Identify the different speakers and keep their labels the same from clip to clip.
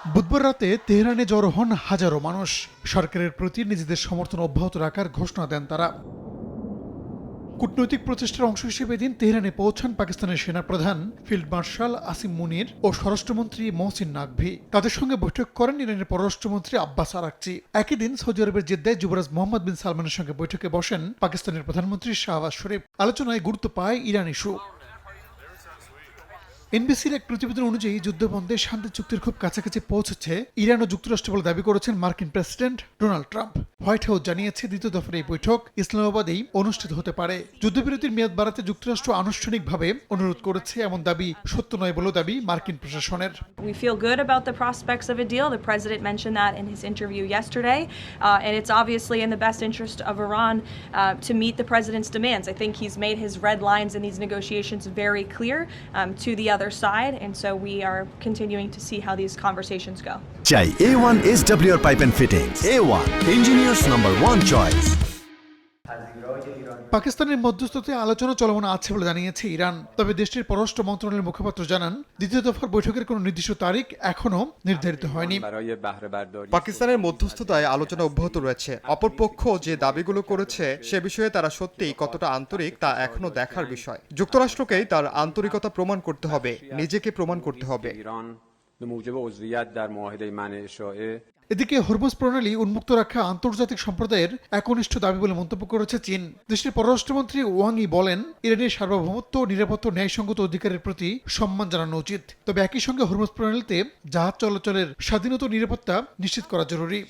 Speaker 1: বুধবার রাতে তেহরানে জড়ো হন হাজারো মানুষ। সরকারের প্রতি নিজেদের সমর্থন অব্যাহত রাখার ঘোষণা দেন তারা। কূটনৈতিক প্রচেষ্টার অংশ হিসেবে এদিন তেহরানে পৌঁছান পাকিস্তানের সেনাপ্রধান ফিল্ড মার্শাল আসিম মুনির ও স্বরাষ্ট্রমন্ত্রী মহসিন নাকভি। তাদের সঙ্গে বৈঠক করেন ইরানের পররাষ্ট্রমন্ত্রী আব্বাস আরাকচি। একই দিন সৌদি আরবের জেদ্দায় যুবরাজ মোহাম্মদ বিন সালমানের সঙ্গে বৈঠকে বসেন পাকিস্তানের প্রধানমন্ত্রী শাহবাজ শরীফ। আলোচনায় গুরুত্ব পায় ইরান ইস্যু। এনবিসির এক প্রতিবেদন অনুযায়ী যুদ্ধবন্ধে শান্তি চুক্তির খুব কাছাকাছি পৌঁছেছে ইরান ও যুক্তরাষ্ট্র বলে দাবি করেছেন মার্কিন president Donald Trump. White house জানিয়েছে দ্বিতীয় দফার এই বৈঠক ইসলামাবাদেই অনুষ্ঠিত হতে পারে। যুদ্ধবিরতির মেয়াদ বাড়াতে যুক্তরাষ্ট্র আনুষ্ঠানিকভাবে অনুরোধ করেছে, এমন দাবি সত্য নয় বলেও দাবি মার্কিন প্রশাসনের।
Speaker 2: We feel good about the prospects of a deal. The president mentioned that in his interview yesterday, and it's obviously in the best interest of Iran to meet the president's demands. I think he's made his red lines in these negotiations very clear to the other side, and so we are continuing to see how these conversations go.
Speaker 3: চাই A1 SWR Pipe and Fittings. A1 Engineers number 1 choice.
Speaker 1: পাকিস্তানের মধ্যস্থতায় আলোচনা চলমান আছে বলে জানিয়েছে Iran. তবে দেশটির পররাষ্ট্র মন্ত্রণালয়ের মুখপাত্র জানান, দ্বিতীয় দফার বৈঠকের কোনো নির্দিষ্ট তারিখ এখনো নির্ধারিত হয়নি।
Speaker 4: পাকিস্তানের মধ্যস্থতায় আলোচনা অব্যাহত রয়েছে। অপরপক্ষ যে দাবিগুলো করেছে সে বিষয়ে তারা সত্যিই কতটা আন্তরিক তা এখনো দেখার বিষয়। যুক্তরাষ্ট্রকেই তার আন্তরিকতা প্রমাণ করতে হবে, নিজেকে প্রমাণ করতে হবে।
Speaker 1: এদিকে হরমুজ প্রণালী উন্মুক্ত রাখা আন্তর্জাতিক সম্প্রদায়ের একনিষ্ঠ দাবি বলে মন্তব্য করেছে চীন। দেশটির পররাষ্ট্রমন্ত্রী ওয়াং ই বলেন, ইরানের সার্বভৌমত্ব, নিরাপত্তা ও ন্যায়সঙ্গত অধিকারের প্রতি সম্মান জানানো উচিত। তবে একই সঙ্গে হরমুজ প্রণালীতে জাহাজ চলাচলের স্বাধীনতা ও নিরাপত্তা নিশ্চিত করা জরুরি।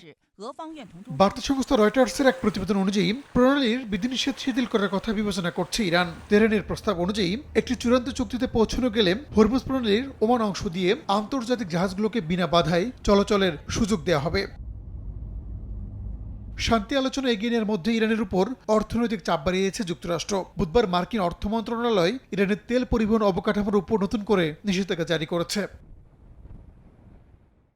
Speaker 1: বার্তা সংস্থা রয়টার্সের এক প্রতিবেদন অনুযায়ী প্রণালীর বিধিনিষেধ শিথিল করার কথা বিবেচনা করছে ইরান। তেহরানের প্রস্তাব অনুযায়ী একটি চূড়ান্ত চুক্তিতে পৌঁছানো গেলে হরমুজ প্রণালীর ওমান অংশ দিয়ে আন্তর্জাতিক জাহাজগুলোকে বিনা বাধায় চলাচলের সুযোগ দেওয়া হবে। শান্তি আলোচনা এগিয়ে নেওয়ার মধ্যে ইরানের উপর অর্থনৈতিক চাপ বাড়িয়েছে যুক্তরাষ্ট্র। বুধবার মার্কিন অর্থ মন্ত্রণালয় ইরানের তেল পরিবহন অবকাঠামোর উপর নতুন করে নিষেধাজ্ঞা জারি করেছে।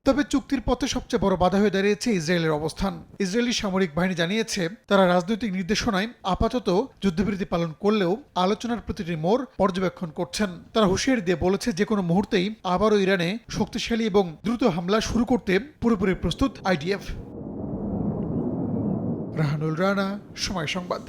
Speaker 1: তবে চুক্তির পথে সবচেয়ে বড় বাধা হয়ে দাঁড়িয়েছে ইসরায়েলের অবস্থান। ইসরায়েলি সামরিক বাহিনী জানিয়েছে, তারা রাজনৈতিক নির্দেশনায় আপাতত যুদ্ধবিরতি পালন করলেও আলোচনার প্রতিটি মোড় পর্যবেক্ষণ করছেন। তারা হুঁশিয়ারি দিয়ে বলেছে, যে কোনো মুহূর্তেই আবারও ইরানে শক্তিশালী এবং দ্রুত হামলা শুরু করতে পুরোপুরি প্রস্তুত IDF। রাহানুল রানা, সময় সংবাদ।